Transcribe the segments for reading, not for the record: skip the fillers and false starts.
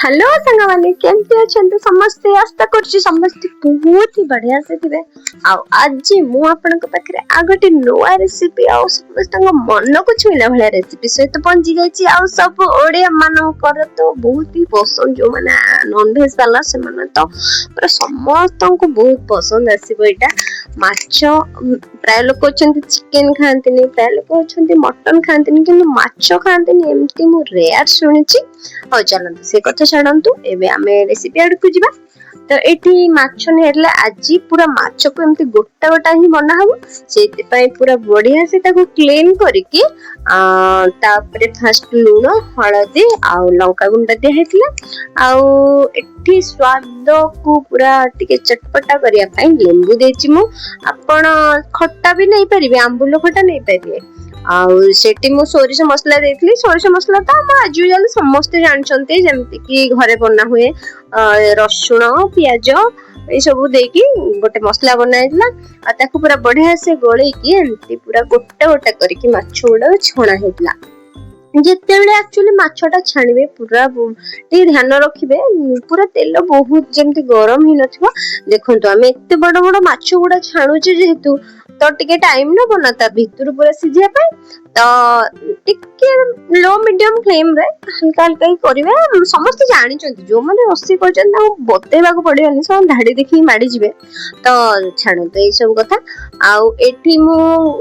Hello संग माने केमती अछंत समस्ते आस्था करछि समस्ते बहुत ही बढ़िया से थिबे आज मु आपन को पाखरे आ गोटे नोआ रेसिपी आ समस्त मन को छुइला भले रेसिपी सहित पहुंची जाइछि आ सब ओडिया मानव कर तो बहुत ही पसंद जो माने नॉन वेज वाला से माने तो पर समस्त को बहुत पसंद आसीबो एटा माछ प्राय लोक अछंती चिकन खांतिनी प्राय लोक अछंती मटन खांतिनी कि माछ खांतिनी एमती मु रेयर सुनिछि हो चलंतु से कथा छाड़ंतु एबे आमे रेसिपी आड को जिबा तो एठी माछ नेरला आजी पूरा माछ को एमती गोटा गोटा ही बना हबो सेति पय पूरा बढ़िया से ताको क्लीन करिकि तापरे फर्स्ट लूण हळदी आ लंका गुंडा दे हेतिला आ एठी स्वाद को पूरा टिके चटपटा करिया पय लेंबू देछि मु आपण खट्टा भी नहीं परिबे आंबुलो खट्टा नहीं परिबे सेठी मु सोरिष मसला देथली सोरिष मसला तो हम आज यूजुअली समस्त जानछन्ते जेमति कि घरे बना हुए रसुण प्याज ए सब देकी गोटे मसला बनाइला आ ताको पूरा बढ़िया से गोळे की एमति पूरा गोटा गोटा करके माछ उडा छणा हेतला जेतेबेले एक्चुअली माछटा छाणिबे पूरा टी ध्यान रखिबे पूरा तेल बहुत जेमति गरम ही नथिबो देखंतु हम एते बड़ बड़ माछ गुडा छाणुचे जेहेतु तो टिके टाइम न बनाता भीतर पूरा सिझिया पे तो टिके लो मीडियम फ्लेम रे हल्का हल्का ही करिवे समस्त जानि चंती जो माने रसी करचन ना बतेबा को पड़ियानी सब धाडी देखि माडी जिवे तो छाणो तो ए सब कथा आ एठी मु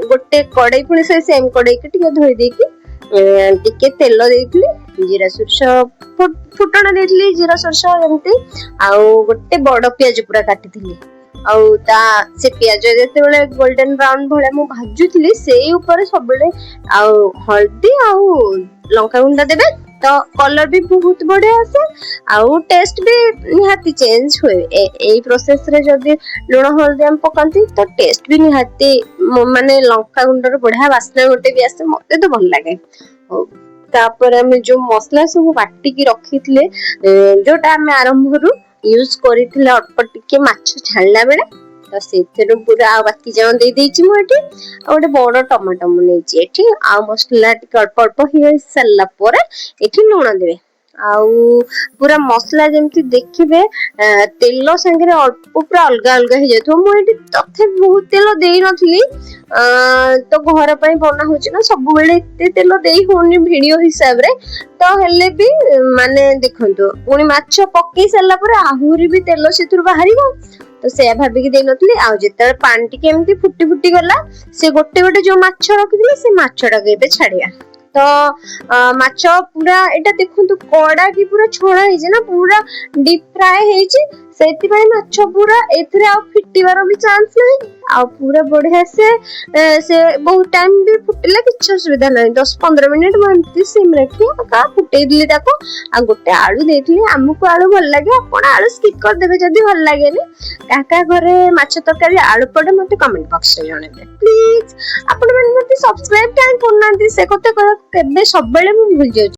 गोटे कड़ाई पुनी से सेम कड़ाई के टिके धोई देकी टिके तेल देइथली जीरा सरस फुटण देइथली जीरा सरस एमती आ गोटे बड़ प्याज पूरा काटिथली आउ ता से प्याज जेते बेले गोल्डन ब्राउन भले मु भाजुथली सेई ऊपर सब बेले आउ हल्दी आउ लंका गुंडा देबे तो कलर भी बहुत बढ़िया आसे आउ टेस्ट भी निहाती चेंज हुए ए प्रोसेस रे जदी लूण हल्दी हम पकांती तो टेस्ट भी निहाती माने लंका गुंडा रो बढ़िया वासना गोटे भी आसे मते तो भल लागे तापर हम जो मसला सब बाटी की रखितले जोटा हम आरंभ रु यूज करिथिले अल्प टिके माछ छाणला बेले तो सेथेरो पूरा बाकी जान दे देछि मु एठी आ ओटे बड़ टमाटो मु नेछि एठी आ मसला टिके अल्प अल्प ही सल्ला परे एठी लूण देबे आउ पूरा मसला जेमति देखिबे तेल संगे अल्प पूरा अलगा अलगा हे जेतो मु एठी तथे बहुत तेल देई नथली तो घर पई बना होछि ना सब बेले एते तेल देई होनी वीडियो हिसाब रे तो हेले भी माने देखंतो पुनी माछ पक्की सल्ला पर आहुरी भी तेल सेथुर बाहरीबो तो से भाबी के दे नथली आ जेतर पानी टिके एमती फुटी फुटी गला से गोटे गोटे जो माछ रखिदिले से माछटा के बे छाड़िया तो माछ पूरा एटा देखंतु कोडा की पूरा छोड़ा हे जे ना पूरा डीप फ्राई हे जे सेति भाई माछ पूरा एथरे आ फिटिबार भी चांस नहीं आ पूरा बढ़िया से बहुत टाइम भी फुटिला किछ सुविधा नहीं 10-15 मिनिट मन्ती सिम रखी का फुटे दिले ताको आ गोटे आलू देथली हमको आलू भल लागे अपन आलू स्किप कर देबे जदी भल लागे ने काका घरे माछ तरकारी आलू पड़े मते कमेंट बॉक्स रे जणेबे प्लीज अपन मन मते सब्सक्राइब काई करनांती से कते केबे सब बेले मु भूल जाउ।